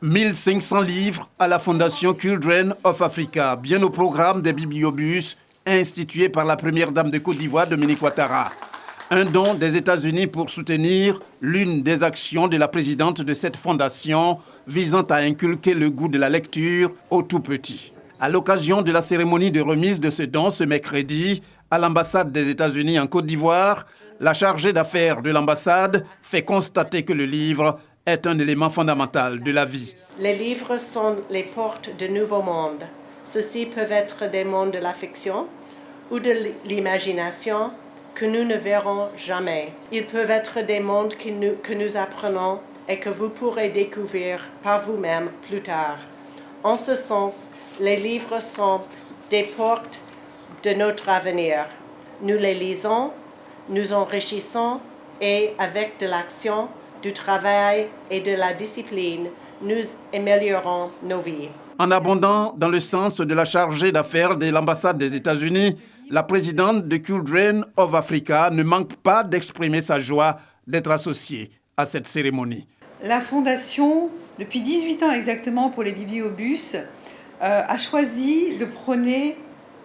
1500 livres à la Fondation Children of Africa, bien au programme des bibliobus institués par la première dame de Côte d'Ivoire, Dominique Ouattara. Un don des États-Unis pour soutenir l'une des actions de la présidente de cette fondation visant à inculquer le goût de la lecture aux tout-petits. À l'occasion de la cérémonie de remise de ce don ce mercredi, à l'ambassade des États-Unis en Côte d'Ivoire, la chargée d'affaires de l'ambassade fait constater que le livre est un élément fondamental de la vie. Les livres sont les portes de nouveaux mondes. Ceux-ci peuvent être des mondes de l'affection ou de l'imagination que nous ne verrons jamais. Ils peuvent être des mondes que nous apprenons et que vous pourrez découvrir par vous-même plus tard. En ce sens, les livres sont des portes de notre avenir. Nous les lisons, nous enrichissons et avec de l'action, du travail et de la discipline, nous améliorons nos vies. En abondant dans le sens de la chargée d'affaires de l'ambassade des États-Unis, la présidente de Children of Africa ne manque pas d'exprimer sa joie d'être associée à cette cérémonie. La Fondation, depuis 18 ans exactement pour les bibliobus, a choisi de prôner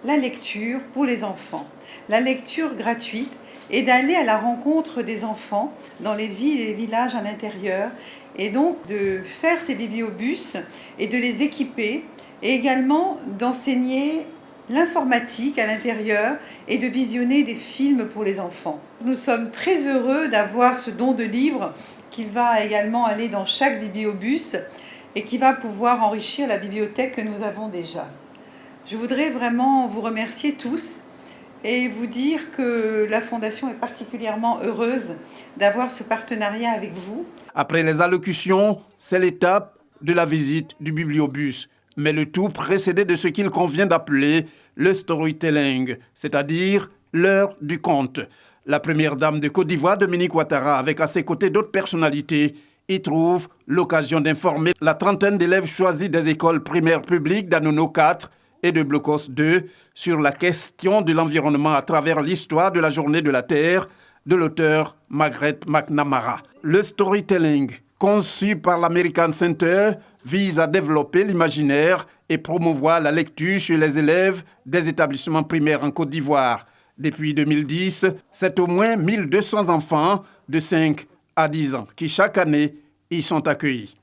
la lecture pour les enfants, la lecture gratuite, et d'aller à la rencontre des enfants dans les villes et les villages à l'intérieur, et donc de faire ces bibliobus et de les équiper, et également d'enseigner l'informatique à l'intérieur et de visionner des films pour les enfants. Nous sommes très heureux d'avoir ce don de livres qui va également aller dans chaque bibliobus et qui va pouvoir enrichir la bibliothèque que nous avons déjà. Je voudrais vraiment vous remercier tous et vous dire que la Fondation est particulièrement heureuse d'avoir ce partenariat avec vous. Après les allocutions, c'est l'étape de la visite du bibliobus, mais le tout précédé de ce qu'il convient d'appeler le storytelling, c'est-à-dire l'heure du conte. La première dame de Côte d'Ivoire, Dominique Ouattara, avec à ses côtés d'autres personnalités, y trouve l'occasion d'informer la trentaine d'élèves choisis des écoles primaires publiques d'Anono 4 et de Blocos 2 sur la question de l'environnement à travers l'histoire de la Journée de la Terre de l'auteur Margaret McNamara. Le storytelling, conçu par l'American Center, vise à développer l'imaginaire et promouvoir la lecture chez les élèves des établissements primaires en Côte d'Ivoire. Depuis 2010, c'est au moins 1200 enfants de 5 à 10 ans qui chaque année y sont accueillis.